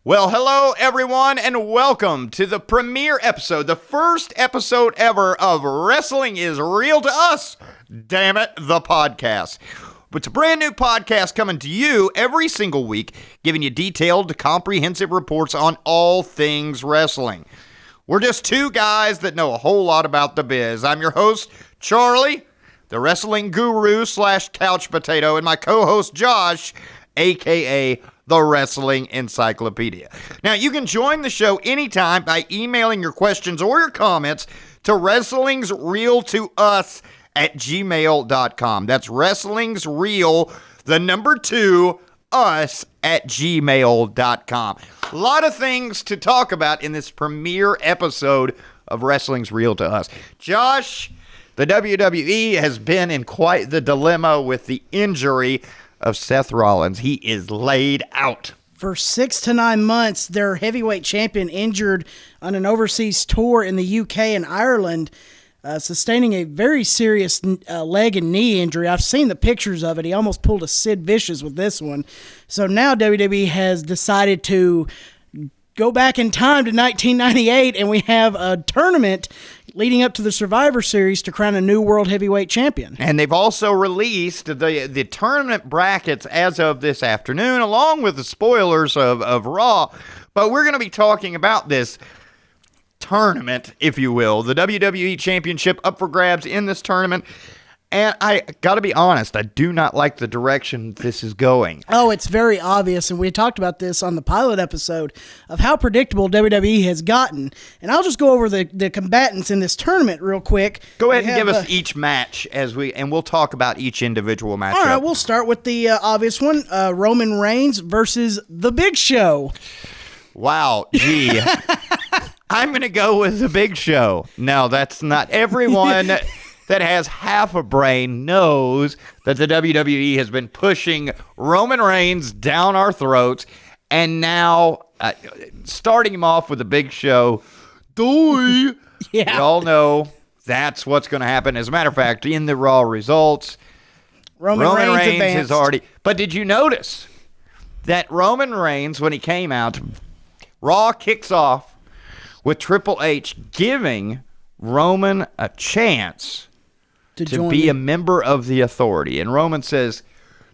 Well, hello, everyone, and welcome to the premiere episode, the first episode ever of Wrestling is Real to Us, Dammit, the podcast. It's a brand new podcast coming to you every single week, giving you detailed, comprehensive reports on all things wrestling. We're just two guys that know a whole lot about the biz. I'm your host, Charlie, the wrestling guru / couch potato, and my co-host, Josh, a.k.a. the Wrestling Encyclopedia. Now, you can join the show anytime by emailing your questions or your comments to wrestlingsrealtous@gmail.com. That's wrestlingsreal, the number 2, us@gmail.com. A lot of things to talk about in this premiere episode of Wrestling's Real to Us. Josh, the WWE has been in quite the dilemma with the injury of Seth Rollins. He is laid out. For 6 to 9 months, their heavyweight champion injured on an overseas tour in the UK and Ireland, sustaining a very serious leg and knee injury. I've seen the pictures of it. He almost pulled a Sid Vicious with this one. So now WWE has decided to go back in time to 1998, and we have a tournament leading up to the Survivor Series to crown a new World Heavyweight Champion. And they've also released the tournament brackets as of this afternoon, along with the spoilers of Raw. But we're going to be talking about this tournament, if you will, the WWE Championship up for grabs in this tournament. And I got to be honest, I do not like the direction this is going. Oh, it's very obvious, and we talked about this on the pilot episode of how predictable WWE has gotten. And I'll just go over the combatants in this tournament real quick. Go ahead and give us each match and we'll talk about each individual matchup. All right, we'll start with the obvious one, Roman Reigns versus The Big Show. Wow, gee. I'm going to go with The Big Show. No, that's not everyone. That has half a brain knows that the WWE has been pushing Roman Reigns down our throats, and now starting him off with a Big Show. Yeah. We all know that's what's going to happen. As a matter of fact, in the Raw results, Roman Reigns is already. But did you notice that Roman Reigns, when he came out, Raw kicks off with Triple H giving Roman a chance to be a member of the Authority. And Roman says,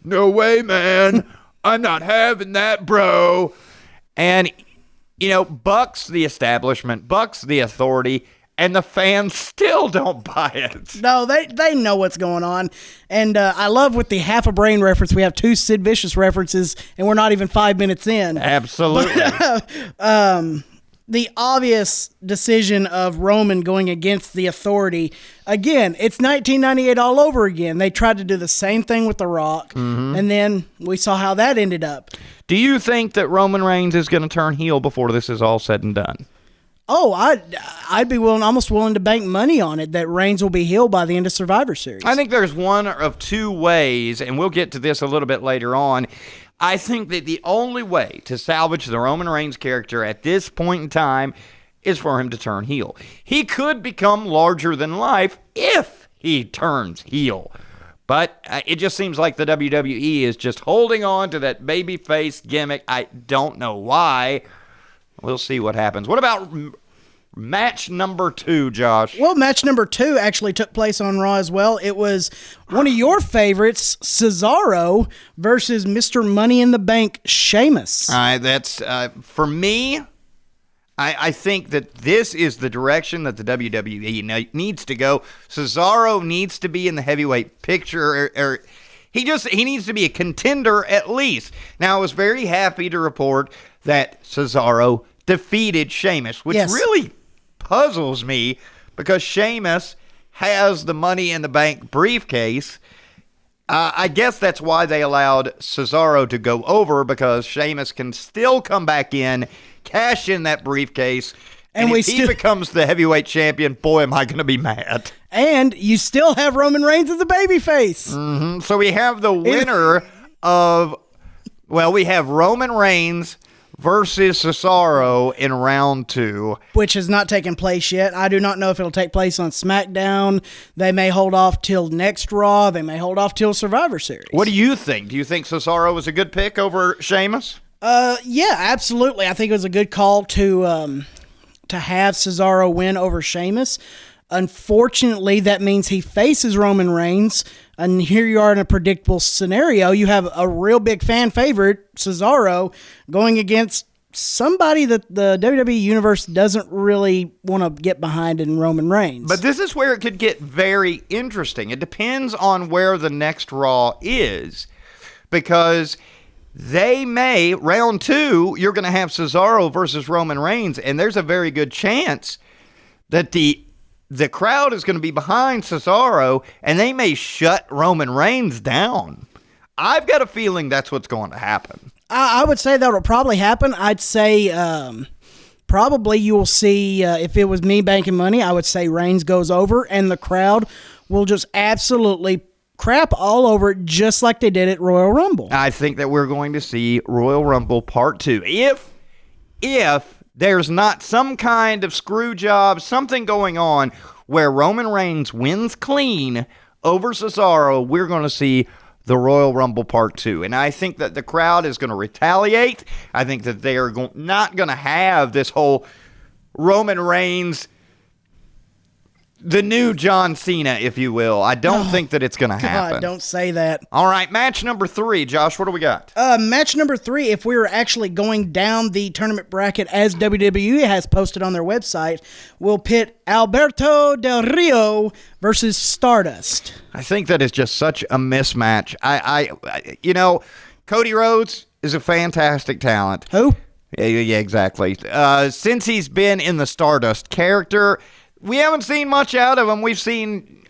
"No way, man. I'm not having that, bro." And, bucks the establishment, bucks the Authority, and the fans still don't buy it. No, they know what's going on. And I love with the half a brain reference, we have 2 Sid Vicious references, and we're not even 5 minutes in. Absolutely. But, the obvious decision of Roman going against the Authority, again, it's 1998 all over again. They tried to do the same thing with The Rock, and then we saw how that ended up. Do you think that Roman Reigns is going to turn heel before this is all said and done? Oh, I'd be almost willing to bank money on it that Reigns will be heel by the end of Survivor Series. I think there's one of 2 ways, and we'll get to this a little bit later on. I think that the only way to salvage the Roman Reigns character at this point in time is for him to turn heel. He could become larger than life if he turns heel. But it just seems like the WWE is just holding on to that babyface gimmick. I don't know why. We'll see what happens. What about match number 2, Josh? Well, match number 2 actually took place on Raw as well. It was one of your favorites, Cesaro versus Mr. Money in the Bank, Sheamus. That's for me. I think that this is the direction that the WWE needs to go. Cesaro needs to be in the heavyweight picture, or he needs to be a contender at least. Now, I was very happy to report that Cesaro defeated Sheamus, which really puzzles me because Sheamus has the Money in the Bank briefcase. I guess that's why they allowed Cesaro to go over, because Sheamus can still come back in, cash in that briefcase, and if he becomes the heavyweight champion, boy, am I going to be mad. And you still have Roman Reigns as the babyface. So we have the winner we have Roman Reigns versus Cesaro in round 2. Which has not taken place yet. I do not know if it'll take place on SmackDown. They may hold off till next Raw. They may hold off till Survivor Series. What do you think? Do you think Cesaro was a good pick over Sheamus? Yeah, absolutely. I think it was a good call to have Cesaro win over Sheamus. Unfortunately, that means he faces Roman Reigns, and here you are in a predictable scenario. You have a real big fan favorite, Cesaro, going against somebody that the WWE Universe doesn't really want to get behind in Roman Reigns. But this is where it could get very interesting. It depends on where the next Raw is, because they may, round 2, you're going to have Cesaro versus Roman Reigns, and there's a very good chance that the crowd is going to be behind Cesaro, and they may shut Roman Reigns down. I've got a feeling that's what's going to happen. I would say that will probably happen. I'd say probably you will see, if it was me banking money, I would say Reigns goes over, and the crowd will just absolutely crap all over it, just like they did at Royal Rumble. I think that we're going to see Royal Rumble Part 2. If there's not some kind of screw job, something going on where Roman Reigns wins clean over Cesaro, we're going to see the Royal Rumble Part 2. And I think that the crowd is going to retaliate. I think that they are not going to have this whole Roman Reigns, the new John Cena, if you will. I don't think that it's going to happen. God, don't say that. All right, match number 3. Josh, what do we got? Match number 3, if we were actually going down the tournament bracket as WWE has posted on their website, we'll pit Alberto Del Rio versus Stardust. I think that is just such a mismatch. Cody Rhodes is a fantastic talent. Who? Yeah, exactly. Since he's been in the Stardust character, we haven't seen much out of him. We've seen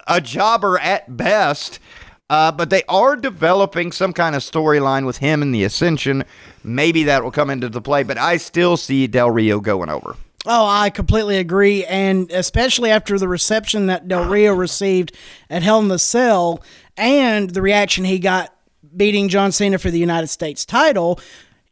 a jobber at best, but they are developing some kind of storyline with him in the Ascension. Maybe that will come into the play, but I still see Del Rio going over. Oh, I completely agree, and especially after the reception that Del Rio received at Hell in the Cell and the reaction he got beating John Cena for the United States title,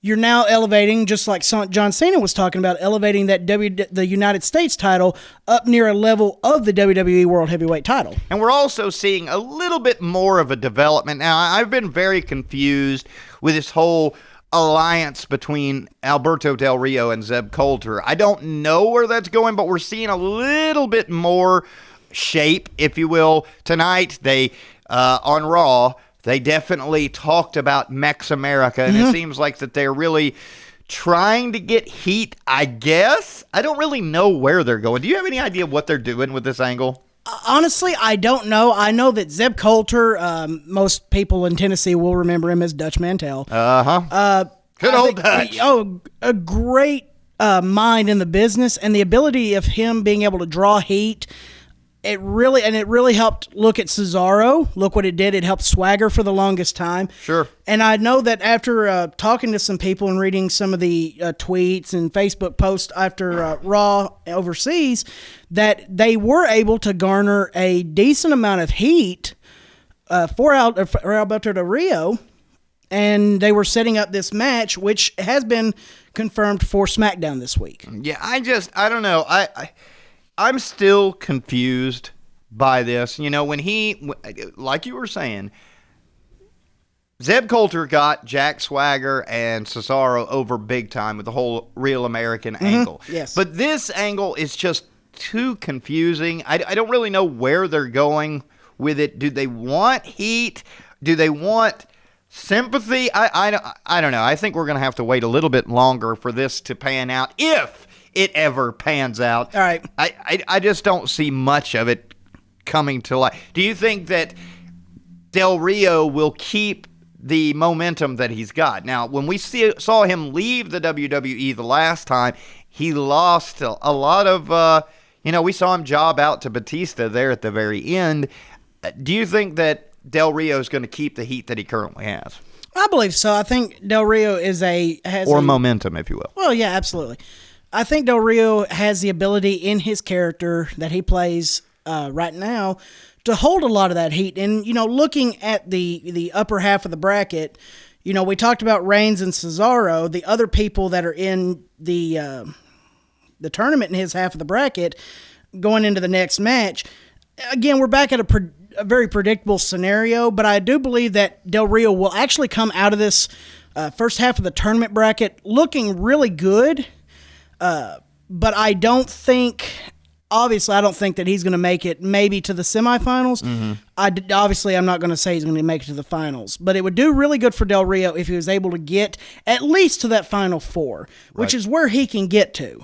you're now elevating, just like John Cena was talking about, elevating the United States title up near a level of the WWE World Heavyweight title. And we're also seeing a little bit more of a development. Now, I've been very confused with this whole alliance between Alberto Del Rio and Zeb Coulter. I don't know where that's going, but we're seeing a little bit more shape, if you will. Tonight, they on Raw, they definitely talked about Mex America, and it seems like that they're really trying to get heat, I guess. I don't really know where they're going. Do you have any idea what they're doing with this angle? Honestly, I don't know. I know that Zeb Coulter, most people in Tennessee will remember him as Dutch Mantel. Good old Dutch. A great mind in the business, and the ability of him being able to draw heat. It really helped look at Cesaro. Look what it did. It helped Swagger for the longest time. Sure. And I know that after talking to some people and reading some of the tweets and Facebook posts after Raw overseas, that they were able to garner a decent amount of heat for Alberto Del Rio, and they were setting up this match, which has been confirmed for SmackDown this week. Yeah, I don't know. I'm still confused by this. You know, when like you were saying, Zeb Coulter got Jack Swagger and Cesaro over big time with the whole Real American angle. Yes. But this angle is just too confusing. I don't really know where they're going with it. Do they want heat? Do they want sympathy? I don't know. I think we're going to have to wait a little bit longer for this to pan out, if it ever pans out. All right. I just don't see much of it coming to light. Do you think that Del Rio will keep the momentum that he's got? Now, when we saw him leave the WWE the last time, he lost a lot of, we saw him job out to Batista there at the very end. Do you think that Del Rio is going to keep the heat that he currently has? I believe so. I think Del Rio has momentum, if you will. Well, yeah, absolutely. I think Del Rio has the ability in his character that he plays right now to hold a lot of that heat. And, looking at the upper half of the bracket, we talked about Reigns and Cesaro, the other people that are in the tournament in his half of the bracket going into the next match. Again, we're back at a very predictable scenario, but I do believe that Del Rio will actually come out of this First half of the tournament bracket looking really good, but I don't think. Obviously, I don't think that he's going to make it maybe to the semifinals. Obviously, I'm not going to say he's going to make it to the finals, but it would do really good for Del Rio if he was able to get at least to that Final Four, which is where he can get to.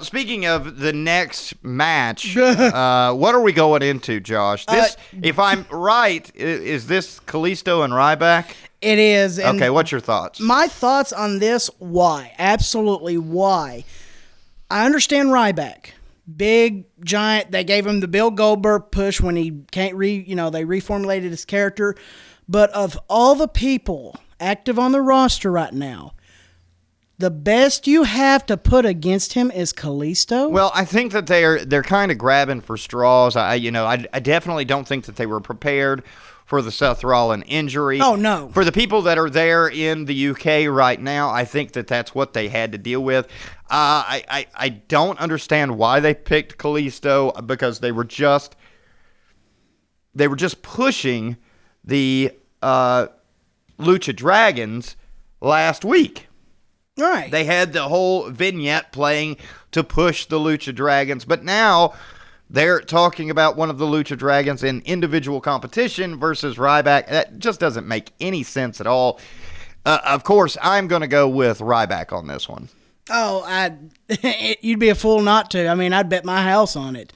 Speaking of the next match, what are we going into, Josh? This, if I'm right, is this Kalisto and Ryback? It is. Okay, what's your thoughts? My thoughts on this, why? Absolutely why. I understand Ryback. Big, giant. They gave him the Bill Goldberg push when he can't they reformulated his character. But of all the people active on the roster right now, the best you have to put against him is Kalisto. Well, I think that they're kind of grabbing for straws. I definitely don't think that they were prepared for the Seth Rollins injury. Oh, no. For the people that are there in the UK right now, I think that that's what they had to deal with. I don't understand why they picked Kalisto, because they were just pushing the Lucha Dragons last week. Right. They had the whole vignette playing to push the Lucha Dragons, but now they're talking about one of the Lucha Dragons in individual competition versus Ryback. That just doesn't make any sense at all. Of course, I'm going to go with Ryback on this one. Oh, you'd be a fool not to. I mean, I'd bet my house on it.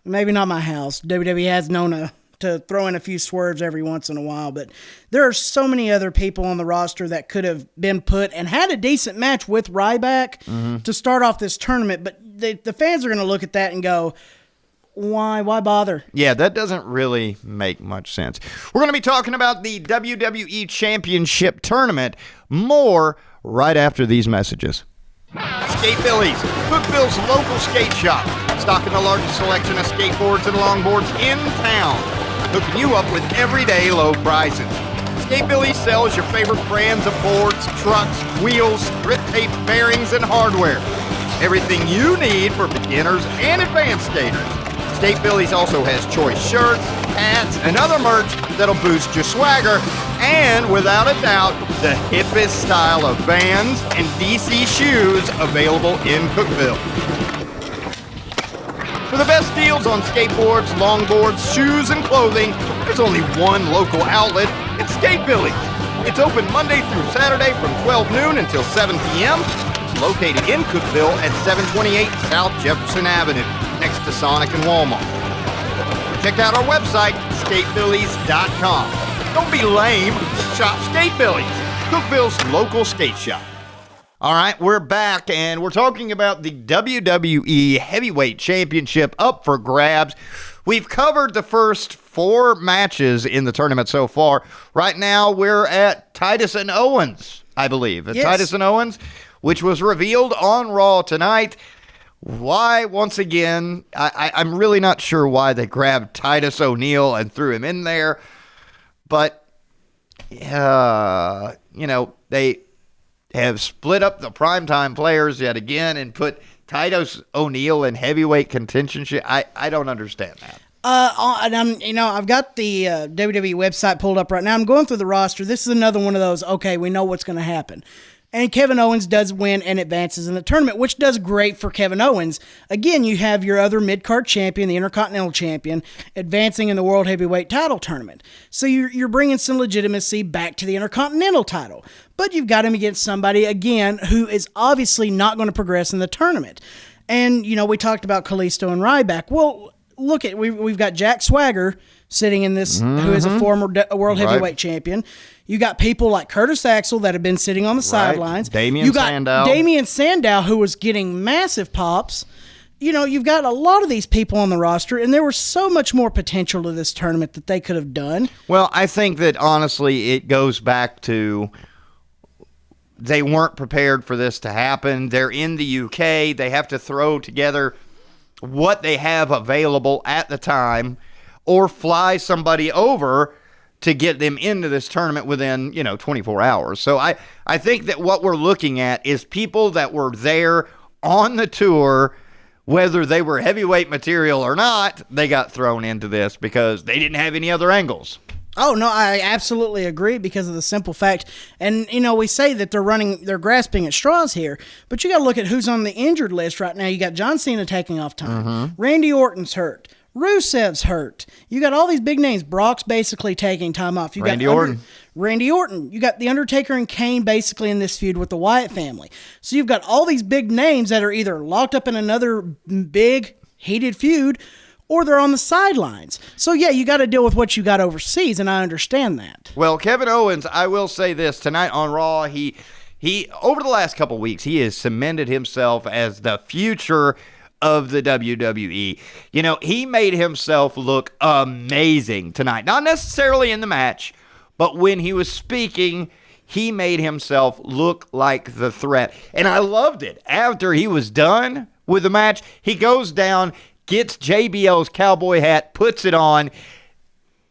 Maybe not my house. WWE has known to throw in a few swerves every once in a while, but there are so many other people on the roster that could have been put and had a decent match with Ryback to start off this tournament, but the fans are going to look at that and go, why bother? Yeah, that doesn't really make much sense. We're going to be talking about the WWE Championship Tournament more right after these messages. Skate Billies, Cookville's local skate shop, stocking the largest selection of skateboards and longboards in town, hooking you up with everyday low prices. Skate Billies sells your favorite brands of boards, trucks, wheels, grip tape, bearings, and hardware. Everything you need for beginners and advanced skaters. Skate Billies also has choice shirts, hats, and other merch that'll boost your swagger, and without a doubt, the hippest style of Vans and DC shoes available in Cookville. For the best deals on skateboards, longboards, shoes, and clothing, there's only one local outlet. It's Skate Billies. It's open Monday through Saturday from 12 noon until 7 p.m. It's located in Cookville at 728 South Jefferson Avenue, next to Sonic and Walmart. Check out our website, skatebillies.com. Don't be lame. Shop Skate Billies, Cookville's local skate shop. All right, we're back, and we're talking about the WWE Heavyweight Championship up for grabs. We've covered the first 4 matches in the tournament so far. Right now, we're at Titus and Owens, I believe. Yes. Titus and Owens, which was revealed on Raw tonight. Why, once again, I'm really not sure why they grabbed Titus O'Neil and threw him in there. But, they have split up the primetime players yet again and put Titus O'Neil in heavyweight contention. I don't understand that. And I've got the WWE website pulled up right now. I'm going through the roster. This is another one of those, okay, we know what's going to happen. And Kevin Owens does win and advances in the tournament, which does great for Kevin Owens. Again, you have your other mid-card champion, the Intercontinental Champion, advancing in the World Heavyweight title tournament. So you're bringing some legitimacy back to the Intercontinental title. But you've got him against somebody, again, who is obviously not going to progress in the tournament. And, we talked about Kalisto and Ryback. Well, look at we've got Jack Swagger sitting in this, who is a former World Heavyweight champion. You got people like Curtis Axel that have been sitting on the sidelines. Damian Sandow. Damian Sandow, who was getting massive pops. You've got a lot of these people on the roster, and there was so much more potential to this tournament that they could have done. Well, I think that, honestly, it goes back to they weren't prepared for this to happen. They're in the UK. They have to throw together what they have available at the time or fly somebody over to get them into this tournament within, 24 hours. So I think that what we're looking at is people that were there on the tour, whether they were heavyweight material or not, they got thrown into this because they didn't have any other angles. Oh, no, I absolutely agree because of the simple fact. And, we say that they're grasping at straws here, but you got to look at who's on the injured list right now. You got John Cena taking off time. Mm-hmm. Randy Orton's hurt. Rusev's hurt. You got all these big names. Brock's basically taking time off. You Randy got Orton. Randy Orton. You got The Undertaker and Kane basically in this feud with the Wyatt family. So you've got all these big names that are either locked up in another big, heated feud, or they're on the sidelines. So, yeah, you got to deal with what you got overseas, and I understand that. Well, Kevin Owens, I will say this. Tonight on Raw, he over the last couple weeks, he has cemented himself as the future of the WWE. He made himself look amazing tonight. Not necessarily in the match, but when he was speaking, he made himself look like the threat. And I loved it. After he was done with the match, he goes down, gets JBL's cowboy hat, puts it on.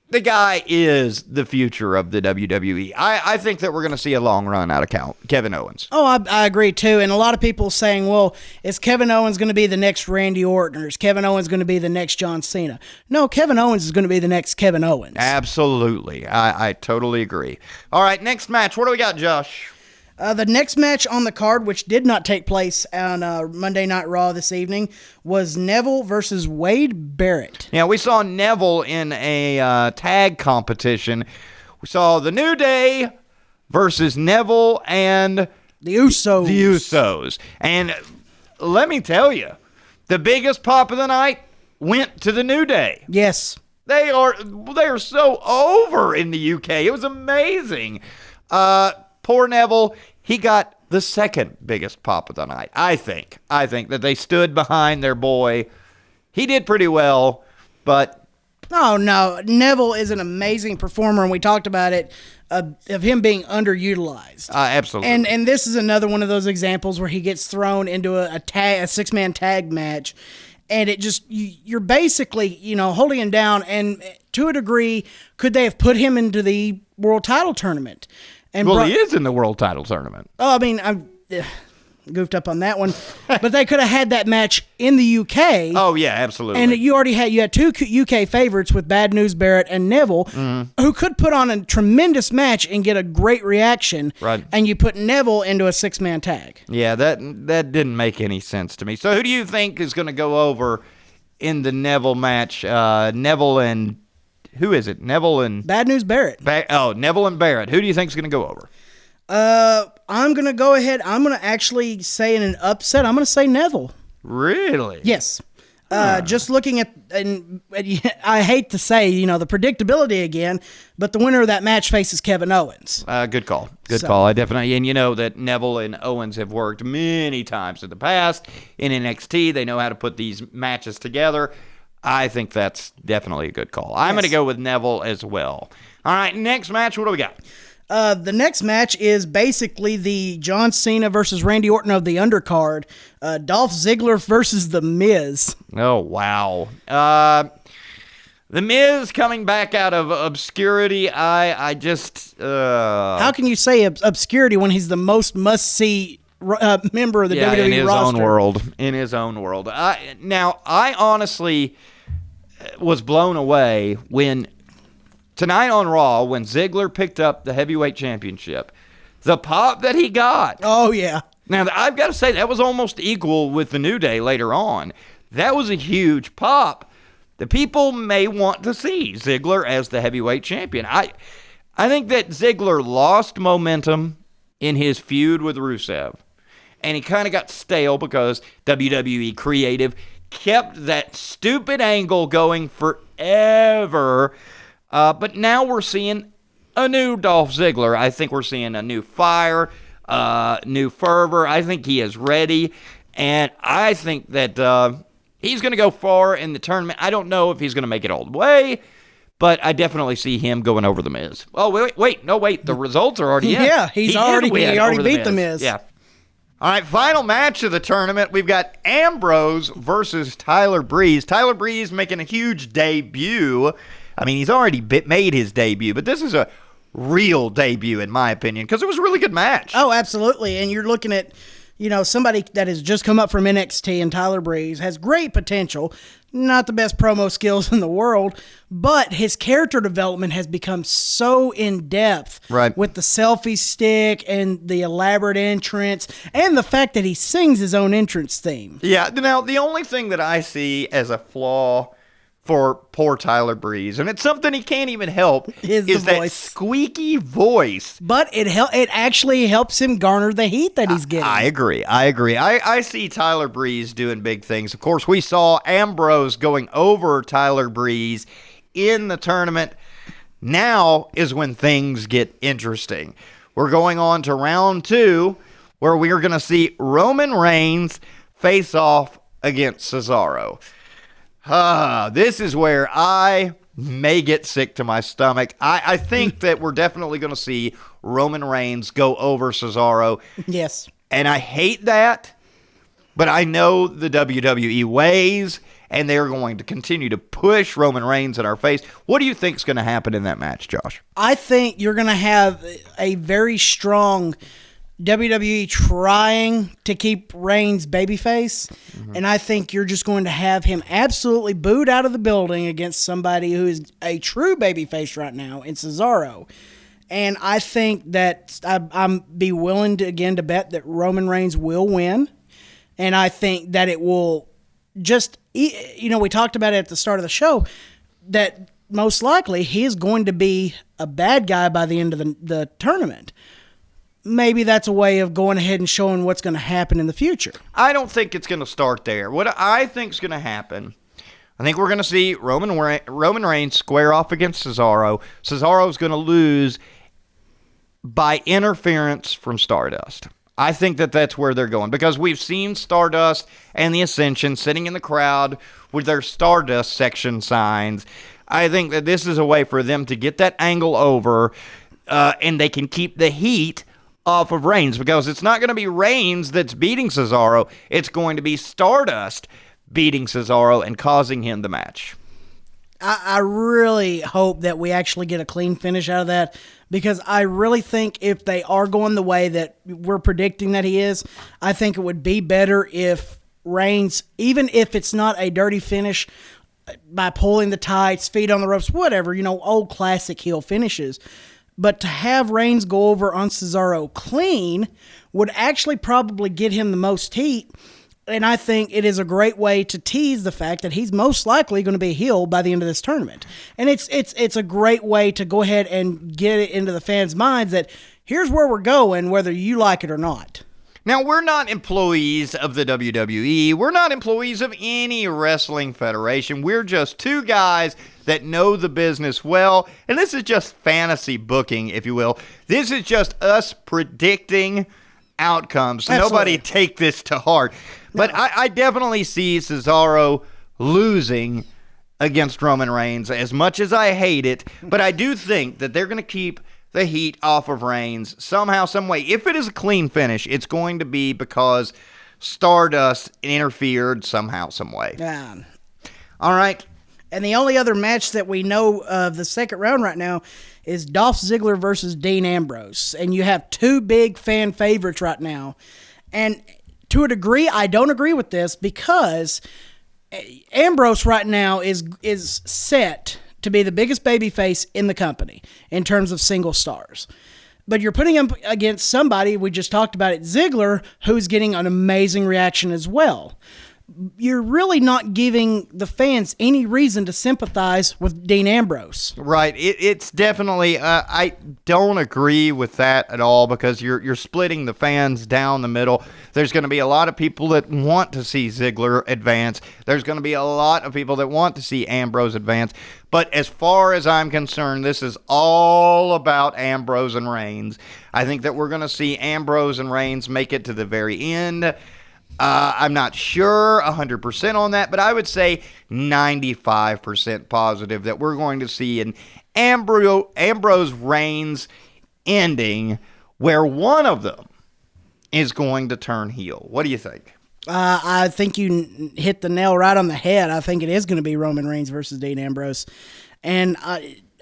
The guy is the future of the WWE. I think that we're going to see a long run out of Kevin Owens. Oh, I agree, too. And a lot of people saying, well, is Kevin Owens going to be the next Randy Orton, or is Kevin Owens going to be the next John Cena? No, Kevin Owens is going to be the next Kevin Owens. Absolutely. I totally agree. All right, next match. What do we got, Josh? The next match on the card, which did not take place on Monday Night Raw this evening, was Neville versus Wade Barrett. Yeah, we saw Neville in a tag competition. We saw the New Day versus Neville and the Usos. The Usos. And let me tell you, the biggest pop of the night went to the New Day. Yes. They are so over in the UK. It was amazing. Poor Neville, he got the second biggest pop of the night, I think. I think that they stood behind their boy. He did pretty well, but... Oh, no. Neville is an amazing performer, and we talked about it, of him being underutilized. Absolutely. And this is another one of those examples where he gets thrown into a six-man tag match, and it just, you're basically, holding him down, and to a degree, could they have put him into the world title tournament? And he is in the world title tournament. Oh, I mean, I'm goofed up on that one, but they could have had that match in the UK. Oh yeah, absolutely. And you had two UK favorites with Bad News Barrett and Neville, who could put on a tremendous match and get a great reaction. Right. And you put Neville into a six-man tag. Yeah, that didn't make any sense to me. So who do you think is going to go over in the Neville match? Neville and who is it? Neville and Bad News Barrett. Neville and Barrett. Who do you think is going to go over? I'm going to go ahead. I'm going to actually say in an upset, I'm going to say Neville. Really? Yes. Just looking at, and I hate to say, the predictability again, but the winner of that match faces Kevin Owens. Good call. Good call. I definitely, and you know that Neville and Owens have worked many times in the past in NXT. They know how to put these matches together. I think that's definitely a good call. I'm going to go with Neville as well. All right, next match, what do we got? The next match is basically the John Cena versus Randy Orton of the undercard. Dolph Ziggler versus The Miz. Oh, wow. The Miz coming back out of obscurity. I just... How can you say obscurity when he's the most must-see member of the WWE roster? In his own world. Now, I honestly was blown away when tonight on Raw, when Ziggler picked up the heavyweight championship, the pop that he got. Oh, yeah. Now, I've got to say, that was almost equal with the New Day later on. That was a huge pop. The people may want to see Ziggler as the heavyweight champion. I think that Ziggler lost momentum in his feud with Rusev. And he kind of got stale because WWE Creative kept that stupid angle going forever. But now we're seeing a new Dolph Ziggler. I think we're seeing a new fire, new fervor. I think he is ready. And I think that he's going to go far in the tournament. I don't know if he's going to make it all the way, but I definitely see him going over The Miz. Oh, wait. The results are already in. Yeah, he already beat The Miz. Yeah. All right, final match of the tournament. We've got Ambrose versus Tyler Breeze. Tyler Breeze making a huge debut. I mean, he's already made his debut, but this is a real debut, in my opinion, because it was a really good match. Oh, absolutely. And you're looking at somebody that has just come up from NXT, and Tyler Breeze has great potential. Not the best promo skills in the world, but his character development has become so in-depth with the selfie stick and the elaborate entrance and the fact that he sings his own entrance theme. Yeah, now the only thing that I see as a flaw for poor Tyler Breeze, and it's something he can't even help, is that squeaky voice. But it actually helps him garner the heat that he's getting. I agree. I see Tyler Breeze doing big things. Of course, we saw Ambrose going over Tyler Breeze in the tournament. Now is when things get interesting. We're going on to round 2, where we are going to see Roman Reigns face off against Cesaro. This is where I may get sick to my stomach. I think that we're definitely going to see Roman Reigns go over Cesaro. Yes. And I hate that, but I know the WWE ways, and they're going to continue to push Roman Reigns in our face. What do you think is going to happen in that match, Josh? I think you're going to have a very strong WWE trying to keep Reigns babyface, and I think you're just going to have him absolutely booed out of the building against somebody who is a true babyface right now in Cesaro. And I think that I'm be willing to again to bet that Roman Reigns will win, and I think that it will just we talked about it at the start of the show that most likely he is going to be a bad guy by the end of the tournament. Maybe that's a way of going ahead and showing what's going to happen in the future. I don't think it's going to start there. What I think is going to happen, I think we're going to see Roman Reigns square off against Cesaro. Cesaro's going to lose by interference from Stardust. I think that that's where they're going, because we've seen Stardust and the Ascension sitting in the crowd with their Stardust section signs. I think that this is a way for them to get that angle over, and they can keep the heat off of Reigns, because it's not going to be Reigns that's beating Cesaro. It's going to be Stardust beating Cesaro and causing him the match. I really hope that we actually get a clean finish out of that, because I really think if they are going the way that we're predicting that he is, I think it would be better if Reigns, even if it's not a dirty finish by pulling the tights, feet on the ropes, whatever, old classic heel finishes. But to have Reigns go over on Cesaro clean would actually probably get him the most heat. And I think it is a great way to tease the fact that he's most likely going to be a heel by the end of this tournament. And it's a great way to go ahead and get it into the fans' minds that here's where we're going, whether you like it or not. Now, we're not employees of the WWE. We're not employees of any wrestling federation. We're just two guys that know the business well. And this is just fantasy booking, if you will. This is just us predicting outcomes. So nobody take this to heart. No. But I definitely see Cesaro losing against Roman Reigns, as much as I hate it. But I do think that they're going to keep the heat off of Reigns somehow, some way. If it is a clean finish, it's going to be because Stardust interfered somehow, some way. Yeah. All right. And the only other match that we know of the second round right now is Dolph Ziggler versus Dean Ambrose. And you have two big fan favorites right now. And to a degree, I don't agree with this, because Ambrose right now is set to be the biggest babyface in the company in terms of single stars. But you're putting him against somebody, we just talked about it, Ziggler, who's getting an amazing reaction as well. You're really not giving the fans any reason to sympathize with Dean Ambrose. Right. It's definitely, I don't agree with that at all, because you're splitting the fans down the middle. There's going to be a lot of people that want to see Ziggler advance. There's going to be a lot of people that want to see Ambrose advance. But as far as I'm concerned, this is all about Ambrose and Reigns. I think that we're going to see Ambrose and Reigns make it to the very end. I'm not sure 100% on that, but I would say 95% positive that we're going to see an Ambrose Reigns ending where one of them is going to turn heel. What do you think? I think you hit the nail right on the head. I think it is going to be Roman Reigns versus Dean Ambrose. And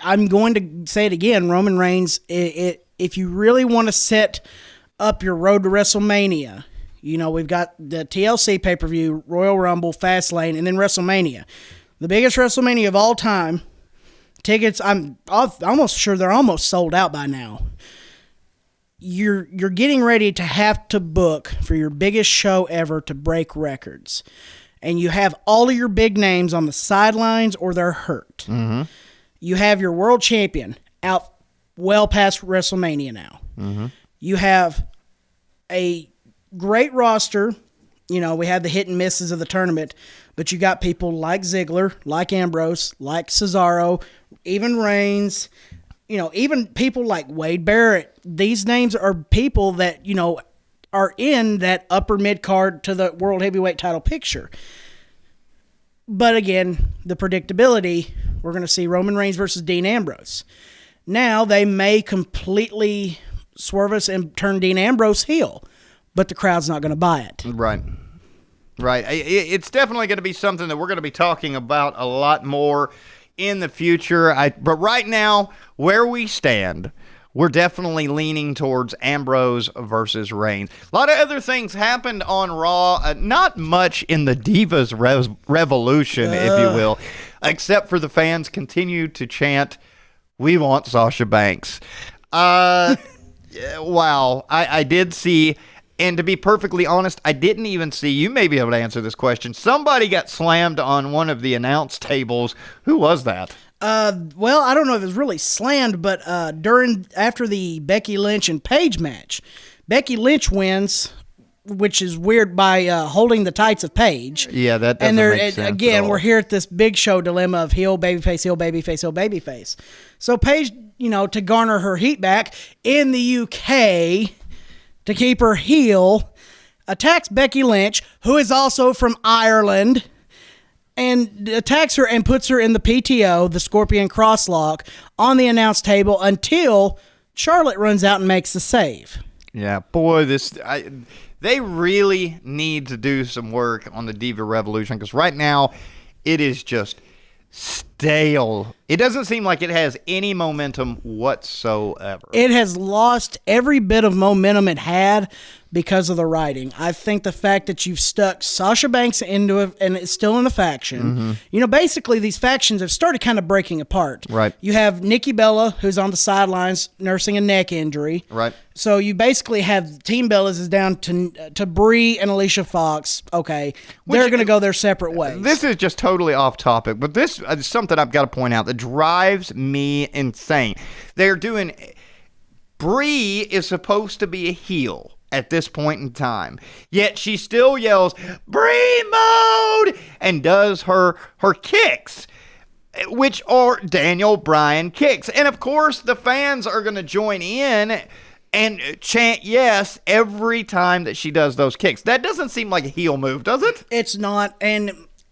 I'm going to say it again, Roman Reigns, if you really want to set up your road to WrestleMania, We've got the TLC pay-per-view, Royal Rumble, Fastlane, and then WrestleMania. The biggest WrestleMania of all time. Tickets, I'm almost sure they're almost sold out by now. You're getting ready to have to book for your biggest show ever to break records. And you have all of your big names on the sidelines or they're hurt. Mm-hmm. You have your world champion out well past WrestleMania now. Mm-hmm. You have a great roster. We have the hit and misses of the tournament, but you got people like Ziggler, like Ambrose, like Cesaro, even Reigns, even people like Wade Barrett. These names are people that, are in that upper mid card to the World Heavyweight title picture. But again, the predictability, we're going to see Roman Reigns versus Dean Ambrose. Now they may completely swerve us and turn Dean Ambrose heel, but the crowd's not going to buy it. Right. It's definitely going to be something that we're going to be talking about a lot more in the future. But right now, where we stand, we're definitely leaning towards Ambrose versus Reigns. A lot of other things happened on Raw. Not much in the Divas Revolution, if you will, except for the fans continue to chant, "We want Sasha Banks." Wow. I did see, and to be perfectly honest, I didn't even see, you may be able to answer this question. Somebody got slammed on one of the announce tables. Who was that? Well, I don't know if it was really slammed, but after the Becky Lynch and Paige match, Becky Lynch wins, which is weird, by holding the tights of Paige. Yeah, that doesn't make sense again, we're here at this Big Show dilemma of heel, babyface, heel, babyface, heel, babyface. So Paige, to garner her heat back in the UK, to keep her heel, attacks Becky Lynch, who is also from Ireland, and attacks her and puts her in the PTO, the Scorpion Crosslock, on the announce table until Charlotte runs out and makes the save. Yeah, boy, they really need to do some work on the Diva Revolution, because right now it is just stale. It doesn't seem like it has any momentum whatsoever. It has lost every bit of momentum it had because of the writing. I think the fact that you've stuck Sasha Banks into it and it's still in the faction. Mm-hmm. Basically these factions have started kind of breaking apart. Right. You have Nikki Bella, who's on the sidelines nursing a neck injury. Right. So you basically have Team Bellas is down to Brie and Alicia Fox. Okay. They're going to go their separate ways. This is just totally off topic, but this is something I've got to point out that drives me insane. Brie is supposed to be a heel at this point in time, yet she still yells "Brie mode" and does her kicks, which are Daniel Bryan kicks. And of course the fans are going to join in and chant yes every time that she does those kicks. That doesn't seem like a heel move, does it? It's not. And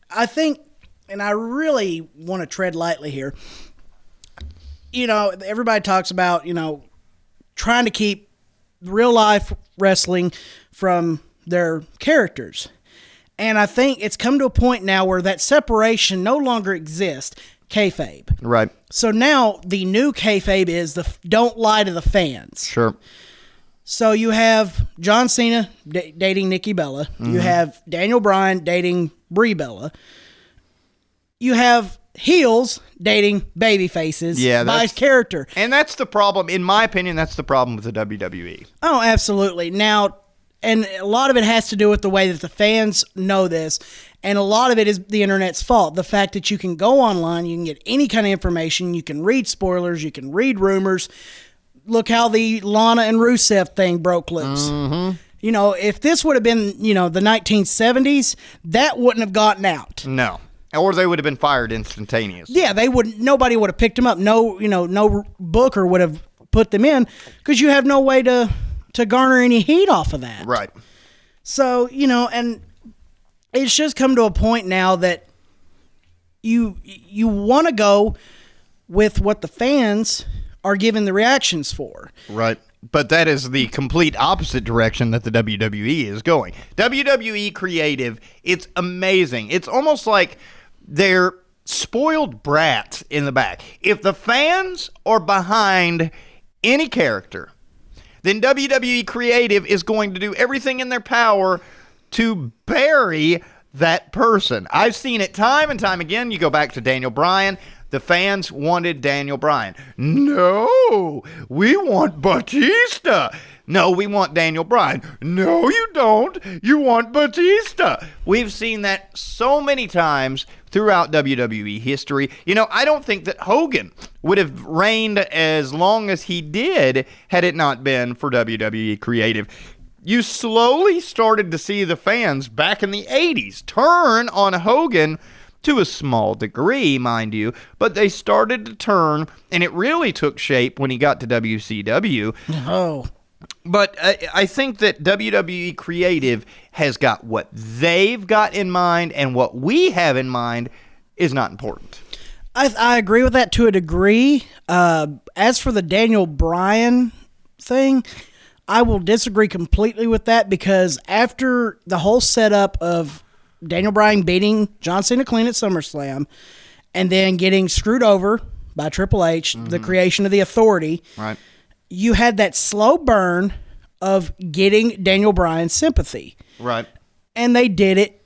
I think, and I really want to tread lightly here, everybody talks about, trying to keep real life wrestling from their characters. And I think it's come to a point now where that separation no longer exists. Kayfabe. Right. So now the new kayfabe is don't lie to the fans. Sure. So you have John Cena dating Nikki Bella. Mm-hmm. You have Daniel Bryan dating Brie Bella. You have heels dating baby faces by character. And that's the problem. In my opinion, that's the problem with the WWE. Oh, absolutely. Now, and a lot of it has to do with the way that the fans know this. And a lot of it is the internet's fault. The fact that you can go online, you can get any kind of information, you can read spoilers, you can read rumors. Look how the Lana and Rusev thing broke loose. Mm-hmm. If this would have been, the 1970s, that wouldn't have gotten out. No. Or they would have been fired instantaneously. Yeah, nobody would have picked them up. No booker would have put them in because you have no way to garner any heat off of that. Right. So, and it's just come to a point now that you want to go with what the fans are giving the reactions for. Right. But that is the complete opposite direction that the WWE is going. WWE creative, it's amazing. It's almost like they're spoiled brats in the back. If the fans are behind any character, then WWE Creative is going to do everything in their power to bury that person. I've seen it time and time again. You go back to Daniel Bryan. The fans wanted Daniel Bryan. No, we want Batista. No, we want Daniel Bryan. No, you don't. You want Batista. We've seen that so many times throughout WWE history. You know, I don't think that Hogan would have reigned as long as he did had it not been for WWE Creative. You slowly started to see the fans back in the 80s turn on Hogan, to a small degree, mind you, but they started to turn, and it really took shape when he got to WCW. Oh. But I think that WWE Creative has got what they've got in mind, and what we have in mind is not important. I agree with that to a degree. As for the Daniel Bryan thing, I will disagree completely with that, because after the whole setup of Daniel Bryan beating John Cena clean at SummerSlam and then getting screwed over by Triple H, the creation of the Authority, right? You had that slow burn of getting Daniel Bryan's sympathy. Right. And they did it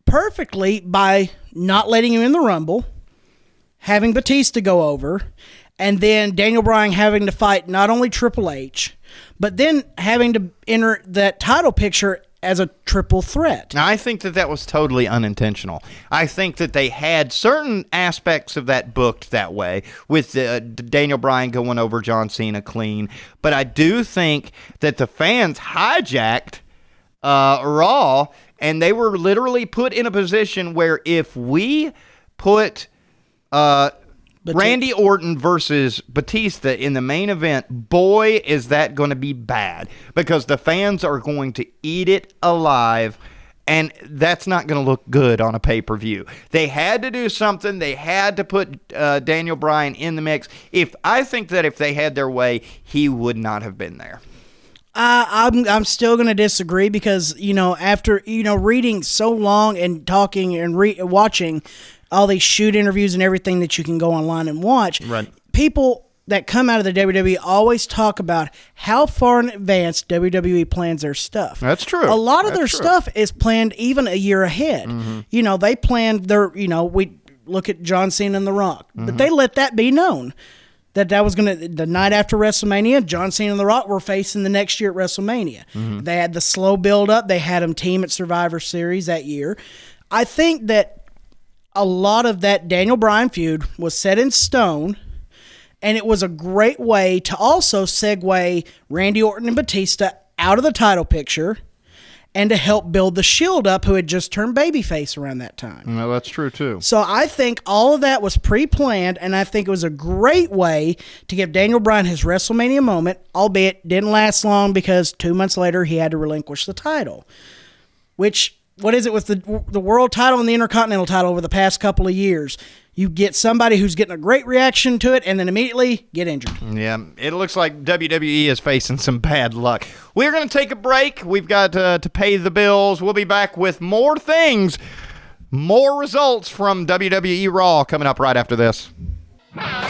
perfectly by not letting him in the Rumble, having Batista go over, and then Daniel Bryan having to fight not only Triple H, but then having to enter that title picture as a triple threat. Now, I think that was totally unintentional. I think that they had certain aspects of that booked that way, with Daniel Bryan going over John Cena clean. But I do think that the fans hijacked Raw, and they were literally put in a position where if we put Randy Orton versus Batista in the main event, boy, is that going to be bad, because the fans are going to eat it alive, and that's not going to look good on a pay-per-view. They had to do something. They had to put Daniel Bryan in the mix. I think that if they had their way, he would not have been there. I'm still going to disagree, because, after, reading so long and talking and watching all these shoot interviews and everything that you can go online and watch, right, people that come out of the WWE always talk about how far in advance WWE plans their stuff. That's true. A lot of their stuff is planned even a year ahead. Mm-hmm. They planned we look at John Cena and The Rock, but they let that be known that was going to, the night after WrestleMania, John Cena and The Rock were facing the next year at WrestleMania. Mm-hmm. They had the slow build up. They had them team at Survivor Series that year. I think that a lot of that Daniel Bryan feud was set in stone, and it was a great way to also segue Randy Orton and Batista out of the title picture and to help build the Shield up, who had just turned babyface around that time. No, that's true too. So I think all of that was pre-planned, and I think it was a great way to give Daniel Bryan his WrestleMania moment, albeit didn't last long, because 2 months later he had to relinquish the title, which... What is it with the world title and the Intercontinental title over the past couple of years? You get somebody who's getting a great reaction to it and then immediately get injured. Yeah, it looks like WWE is facing some bad luck. We're going to take a break. We've got to pay the bills. We'll be back with more things, more results from WWE Raw coming up right after this.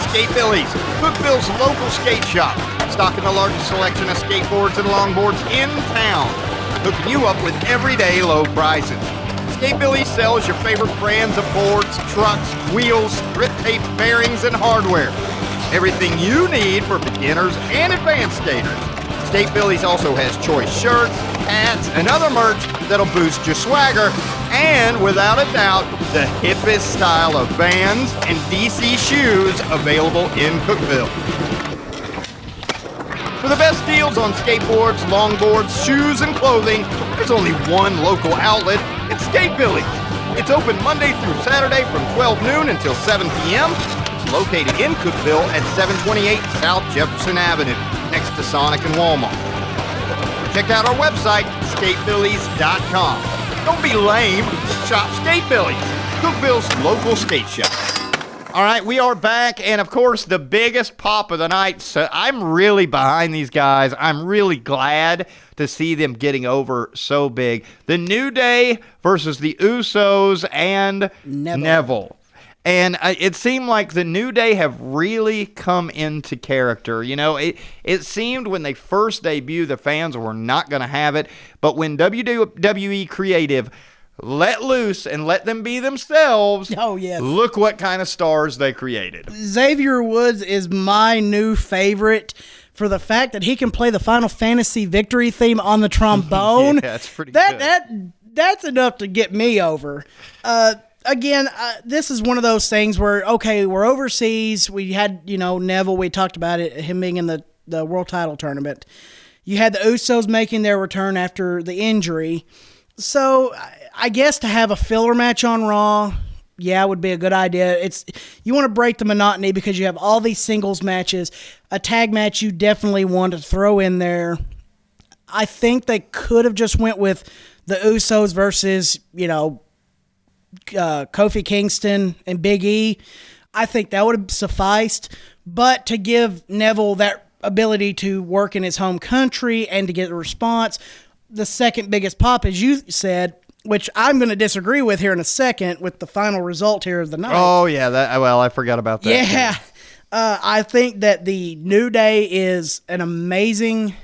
Skate Billy's, Cookville's local skate shop, stocking the largest selection of skateboards and longboards in town, hooking you up with everyday low prices. Skate Billy sells your favorite brands of boards, trucks, wheels, grip tape, bearings, and hardware. Everything you need for beginners and advanced skaters. Skate Billy's also has choice shirts, hats, and other merch that'll boost your swagger, and without a doubt, the hippest style of Vans and DC shoes available in Cookville. For the best deals on skateboards, longboards, shoes, and clothing, there's only one local outlet. It's Skate Billy's. It's open Monday through Saturday from 12 noon until 7 p.m. It's located in Cookville at 728 South Jefferson Avenue, next to Sonic and Walmart. Check out our website, skatebillys.com. Don't be lame. Shop Skate Billy's, Cookville's local skate shop. All right, we are back, and of course, the biggest pop of the night. So I'm really behind these guys. I'm really glad to see them getting over so big. The New Day versus the Usos and Neville. And it seemed like the New Day have really come into character. You know, it seemed when they first debuted, the fans were not going to have it. But when WWE Creative let loose and let them be themselves, Oh, yes. look what kind of stars they created. Xavier Woods is my new favorite for the fact that he can play the Final Fantasy victory theme on the trombone. Yeah, that's pretty good. That's enough to get me over. Again, this is one of those things where, okay, we're overseas. We had, Neville, we talked about it, him being in the world title tournament. You had the Usos making their return after the injury. So I guess to have a filler match on Raw, yeah, would be a good idea. You want to break the monotony because you have all these singles matches. A tag match you definitely want to throw in there. I think they could have just went with the Usos versus, Kofi Kingston and Big E. I think that would have sufficed. But to give Neville that ability to work in his home country and to get a response, the second biggest pop, as you said, which I'm going to disagree with here in a second with the final result here of the night. Oh, yeah. I forgot about that. Yeah. I think that the New Day is an amazing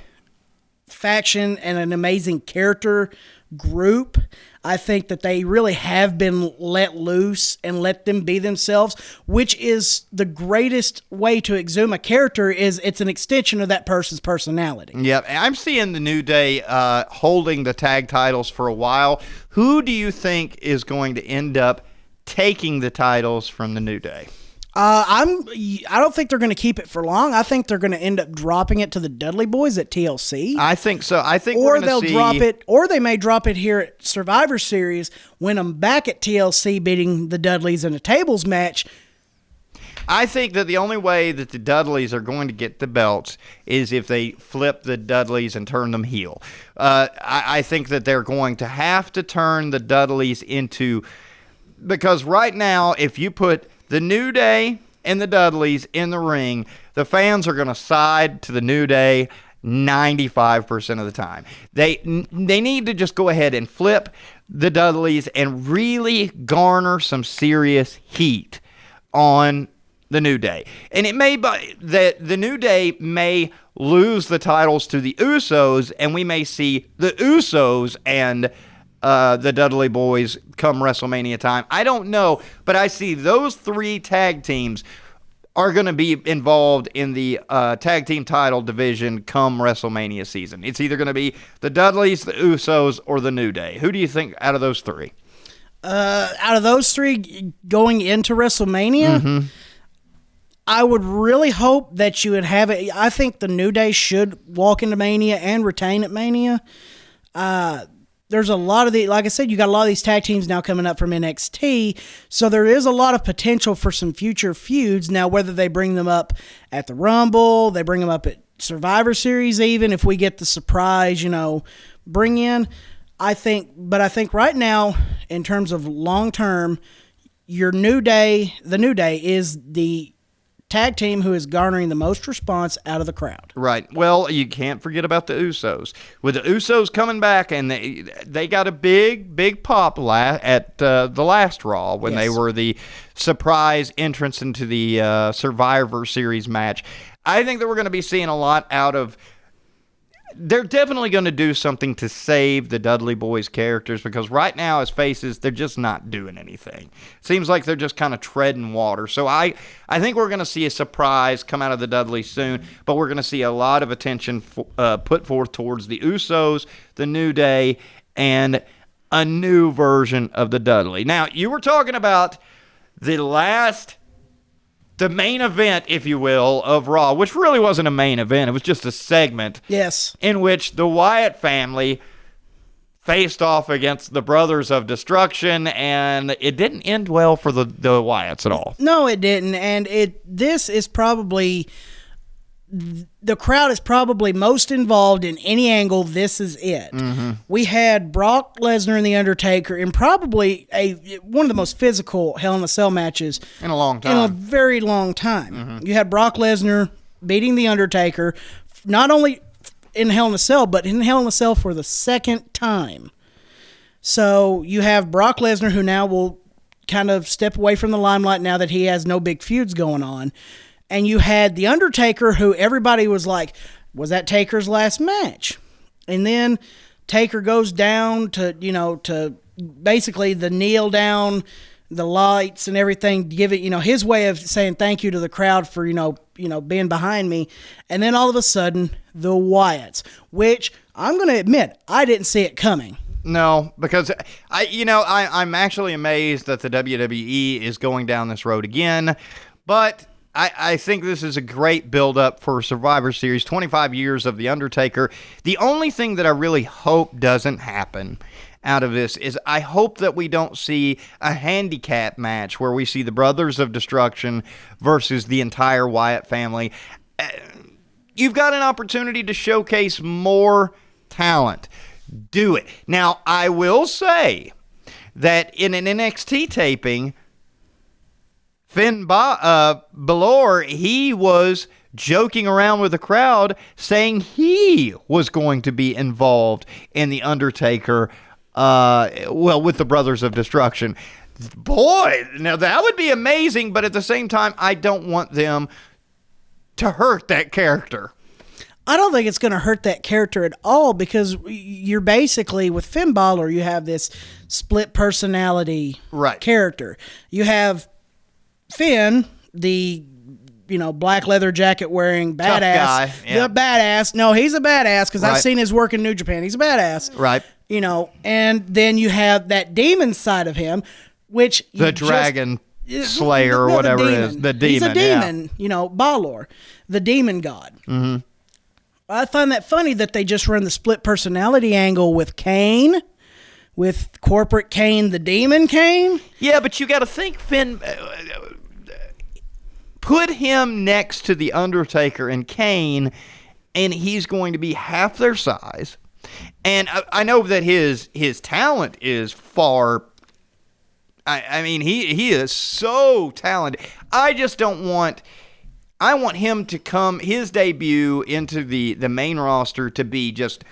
faction and an amazing character group. I think that they really have been let loose and let them be themselves, which is the greatest way to exhume a character. Is it's an extension of that person's personality. Yep, I'm seeing the New Day holding the tag titles for a while. Who do you think is going to end up taking the titles from the New Day? I don't think they're going to keep it for long. I think they're going to end up dropping it to the Dudley Boys at TLC. I think so. I think or they'll drop it, or they may drop it here at Survivor Series, win them back at TLC, beating the Dudleys in a tables match. I think that the only way that the Dudleys are going to get the belts is if they flip the Dudleys and turn them heel. I think that they're going to have to turn the Dudleys into, because right now, if you put the New Day and the Dudleys in the ring, the fans are going to side to the New Day 95% of the time. They need to just go ahead and flip the Dudleys and really garner some serious heat on the New Day. And it may be that the New Day may lose the titles to the Usos, and we may see the Usos and the Dudley Boys come WrestleMania time. I don't know, but I see those three tag teams are going to be involved in the tag team title division come WrestleMania season. It's either going to be the Dudleys, the Usos, or the New Day. Who do you think out of those three? Out of those three going into WrestleMania, Mm-hmm. I would really hope that you would have it. I think the New Day should walk into Mania and retain at Mania. There's a lot of like I said, you got a lot of these tag teams now coming up from NXT, so there is a lot of potential for some future feuds. Now, whether they bring them up at the Rumble, they bring them up at Survivor Series, even if we get the surprise, bring in. I think right now, in terms of long term, the New Day is the tag team who is garnering the most response out of the crowd. Right. Well, you can't forget about the Usos. With the Usos coming back, and they got a big pop at the last Raw when they were the surprise entrance into the Survivor Series match. I think that we're going to be seeing a lot out of. They're definitely going to do something to save the Dudley Boys characters, because right now, as faces, they're just not doing anything. Seems like they're just kind of treading water. So I think we're going to see a surprise come out of the Dudleys soon, but we're going to see a lot of attention put forth towards the Usos, the New Day, and a new version of the Dudley. Now, you were talking about the main event, if you will, of Raw, which really wasn't a main event. It was just a segment. Yes. In which the Wyatt family faced off against the Brothers of Destruction, and it didn't end well for the Wyatts at all. No, it didn't. And this is probably... The crowd is probably most involved in any angle. This is it. Mm-hmm. We had Brock Lesnar and The Undertaker in probably one of the most physical Hell in a Cell matches in a long time. In a very long time. Mm-hmm. You had Brock Lesnar beating The Undertaker, not only in Hell in a Cell, but in Hell in a Cell for the second time. So you have Brock Lesnar, who now will kind of step away from the limelight now that he has no big feuds going on. And you had The Undertaker, who everybody was like, was that Taker's last match? And then Taker goes down to basically the kneel down, the lights and everything, give it, his way of saying thank you to the crowd for, being behind me. And then all of a sudden, the Wyatts, which I'm going to admit, I didn't see it coming. No, because I'm actually amazed that the WWE is going down this road again, but I think this is a great build-up for Survivor Series, 25 years of The Undertaker. The only thing that I really hope doesn't happen out of this is I hope that we don't see a handicap match where we see the Brothers of Destruction versus the entire Wyatt family. You've got an opportunity to showcase more talent. Do it. Now, I will say that in an NXT taping, Finn Balor, he was joking around with the crowd saying he was going to be involved in The Undertaker, with the Brothers of Destruction. Boy, now that would be amazing, but at the same time, I don't want them to hurt that character. I don't think it's going to hurt that character at all, because you're basically, with Finn Balor, you have this split personality character. You have Finn, the black leather jacket wearing badass. Tough guy. Yeah. The badass. No, he's a badass, because I've seen his work in New Japan. He's a badass. Right. And then you have that demon side of him, which the dragon slayer or whatever it is. The demon. He's a demon, Balor, the demon god. Mm-hmm. I find that funny that they just run the split personality angle with Kane, with corporate Kane, the demon Kane. Yeah, but you got to think, Finn, put him next to The Undertaker and Kane, and he's going to be half their size. And I know that his talent is far. I mean, he is so talented. I just don't want. I want him to come, his debut into the main roster to be just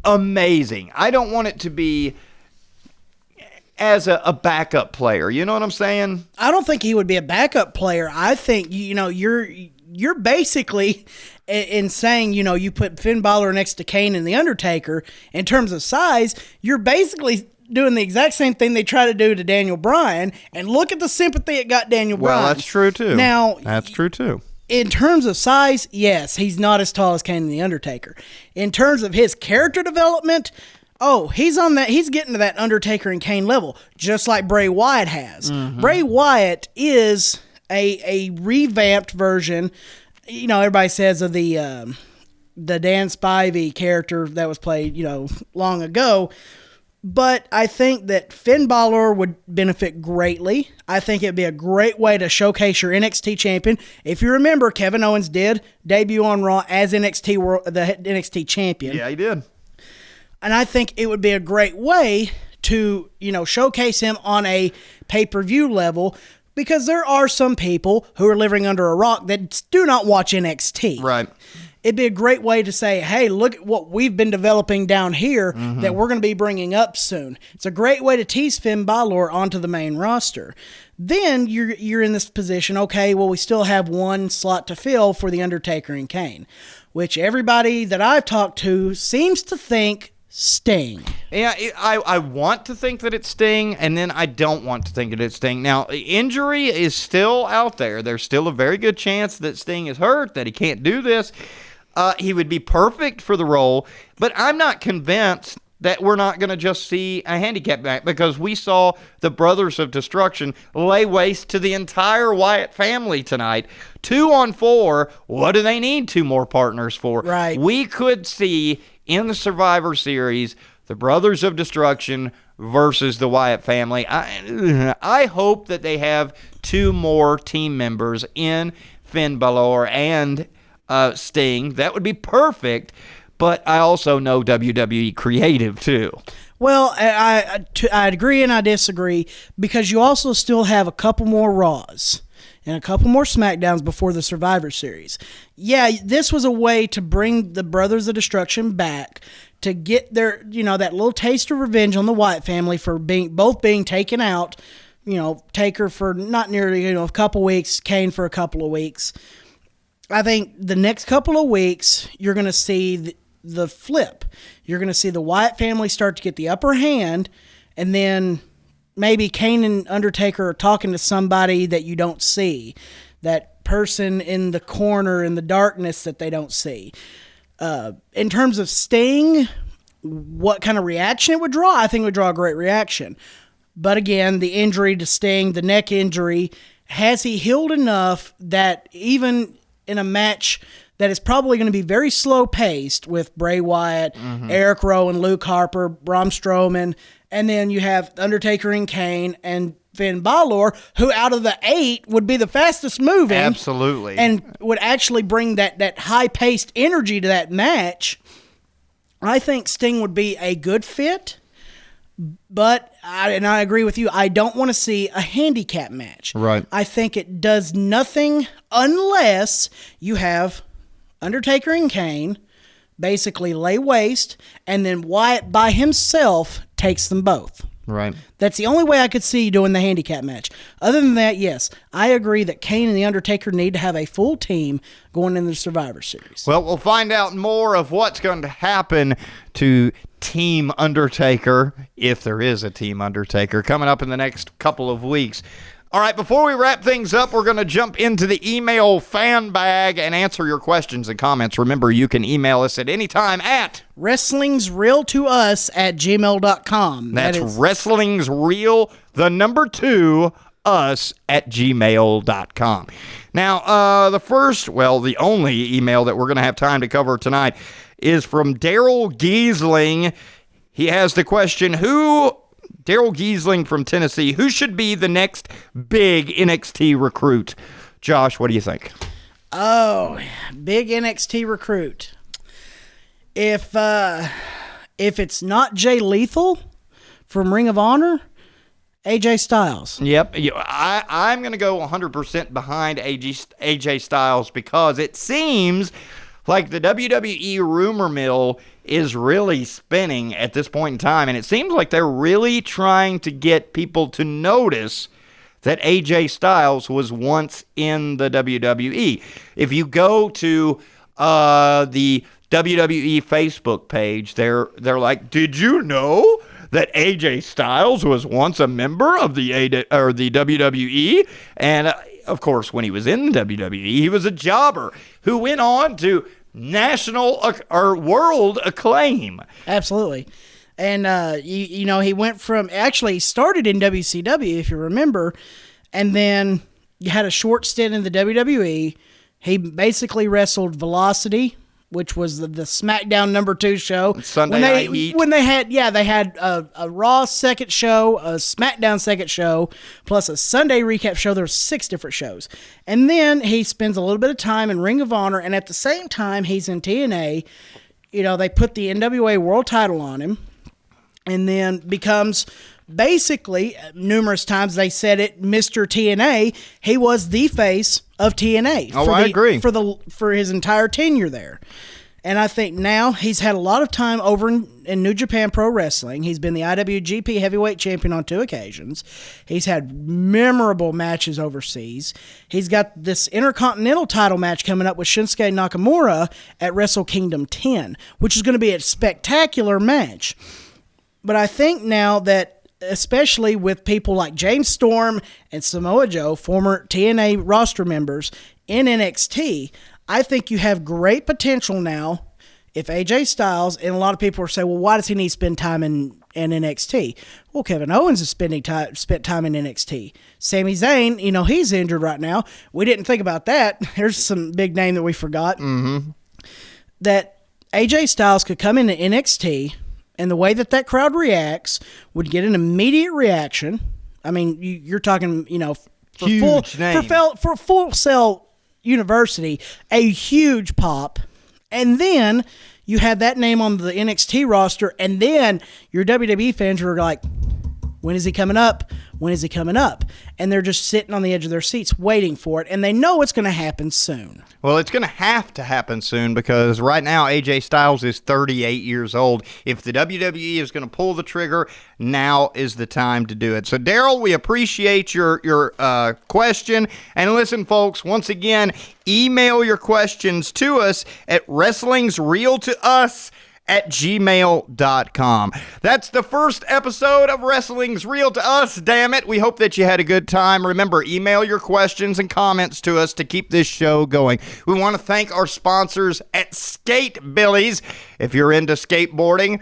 amazing. I don't want it to be as a backup player. You know what I'm saying? I don't think he would be a backup player. I think, you're basically in saying, you put Finn Balor next to Kane and The Undertaker, in terms of size, you're basically doing the exact same thing they try to do to Daniel Bryan, and look at the sympathy it got Daniel Bryan. Well, that's true too. Now, that's true too. In terms of size, yes, he's not as tall as Kane and The Undertaker. In terms of his character development, he's on that. He's getting to that Undertaker and Kane level, just like Bray Wyatt has. Mm-hmm. Bray Wyatt is a revamped version. Everybody says of the Dan Spivey character that was played, long ago. But I think that Finn Balor would benefit greatly. I think it'd be a great way to showcase your NXT champion. If you remember, Kevin Owens did debut on Raw as the NXT champion. Yeah, he did. And I think it would be a great way to, showcase him on a pay-per-view level, because there are some people who are living under a rock that do not watch NXT. Right. It'd be a great way to say, hey, look at what we've been developing down here that we're going to be bringing up soon. It's a great way to tease Finn Balor onto the main roster. Then you're in this position, okay, well, we still have one slot to fill for The Undertaker and Kane, which everybody that I've talked to seems to think Sting. Yeah, I want to think that it's Sting, and then I don't want to think that it's Sting. Now, injury is still out there. There's still a very good chance that Sting is hurt, that he can't do this. He would be perfect for the role, but I'm not convinced that we're not going to just see a handicap match, because we saw the Brothers of Destruction lay waste to the entire Wyatt family tonight. 2-on-4, what do they need 2 more partners for? Right. We could see in the Survivor Series the Brothers of Destruction versus the Wyatt family. I hope that they have 2 more team members in Finn Balor and Sting. That would be perfect, but I also know WWE creative too. Well, I agree and I disagree, because you also still have a couple more Raws and a couple more SmackDowns before the Survivor Series. Yeah, this was a way to bring the Brothers of Destruction back to get their, that little taste of revenge on the Wyatt family for both being taken out. Taker for not nearly, a couple weeks, Kane for a couple of weeks. I think the next couple of weeks, you're going to see the flip. You're going to see the Wyatt family start to get the upper hand, and then maybe Kane and Undertaker are talking to somebody that you don't see, that person in the corner in the darkness that they don't see. In terms of Sting, what kind of reaction it would draw, I think it would draw a great reaction. But again, the injury to Sting, the neck injury, has he healed enough that even in a match that is probably going to be very slow-paced with Bray Wyatt, Eric Rowan, Luke Harper, Braun Strowman, and then you have Undertaker and Kane and Finn Balor, who out of the 8 would be the fastest moving. Absolutely. And would actually bring that high-paced energy to that match. I think Sting would be a good fit. But, I agree with you, I don't want to see a handicap match. Right. I think it does nothing unless you have Undertaker and Kane basically lay waste, and then Wyatt by himself takes them both. Right. That's the only way I could see you doing the handicap match. Other than that, yes, I agree that Kane and The Undertaker need to have a full team going into the Survivor Series. Well, we'll find out more of what's going to happen to Team Undertaker, if there is a Team Undertaker, coming up in the next couple of weeks. All right, before we wrap things up, we're going to jump into the email fan bag and answer your questions and comments. Remember, you can email us at any time at wrestlingsreal2us@gmail.com. That's wrestlingsreal, the number 2, us@gmail.com. Now, the only email that we're going to have time to cover tonight is from Daryl Giesling. He has the question, Daryl Giesling from Tennessee, who should be the next big NXT recruit? Josh, what do you think? Oh, big NXT recruit. If it's not Jay Lethal from Ring of Honor, AJ Styles. Yep. I'm going to go 100% behind AJ Styles because it seems like the WWE rumor mill is really spinning at this point in time, and it seems like they're really trying to get people to notice that AJ Styles was once in the WWE. If you go to the WWE Facebook page, they're like, did you know that AJ Styles was once a member of the WWE? And of course, when he was in the WWE, he was a jobber who went on to national or world acclaim. Absolutely. And, he went from, actually he started in WCW, if you remember, and then you had a short stint in the WWE. He basically wrestled Velocity, which was the SmackDown #2 show. Sunday Night Heat. When they had a Raw second show, a SmackDown second show, plus a Sunday recap show. There were 6 different shows. And then he spends a little bit of time in Ring of Honor, and at the same time he's in TNA. They put the NWA World title on him, and then becomes basically, numerous times they said it, Mr. TNA. He was the face of TNA. Oh, I agree. For his entire tenure there. And I think now he's had a lot of time over in New Japan Pro Wrestling. He's been the IWGP Heavyweight Champion on 2 occasions. He's had memorable matches overseas. He's got this Intercontinental title match coming up with Shinsuke Nakamura at Wrestle Kingdom 10, which is going to be a spectacular match. But I think now that, especially with people like James Storm and Samoa Joe, former TNA roster members in NXT, I think you have great potential now if AJ Styles, and a lot of people are saying, well, why does he need to spend time in NXT? Well, Kevin Owens is spent time in NXT. Sami Zayn, he's injured right now. We didn't think about that. There's some big name that we forgot. Mm-hmm. That AJ Styles could come into NXT, and the way that crowd reacts would get an immediate reaction. I mean, you're talking, for Full Sail University, a huge pop. And then you have that name on the NXT roster, and then your WWE fans are like, when is he coming up? when is he coming up? And they're just sitting on the edge of their seats waiting for it, and they know it's going to happen soon. Well, it's going to have to happen soon because right now AJ Styles is 38 years old. If the WWE is going to pull the trigger, now is the time to do it. So, Daryl, we appreciate your question. And listen, folks, once again, email your questions to us at wrestlingsrealtous@gmail.com. That's the first episode of Wrestling's Real to Us, damn it. We hope that you had a good time. Remember, email your questions and comments to us to keep this show going. We want to thank our sponsors at Skate Billies. If you're into skateboarding,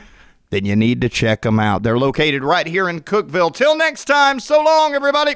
then you need to check them out. They're located right here in Cookeville. Till next time, so long, everybody.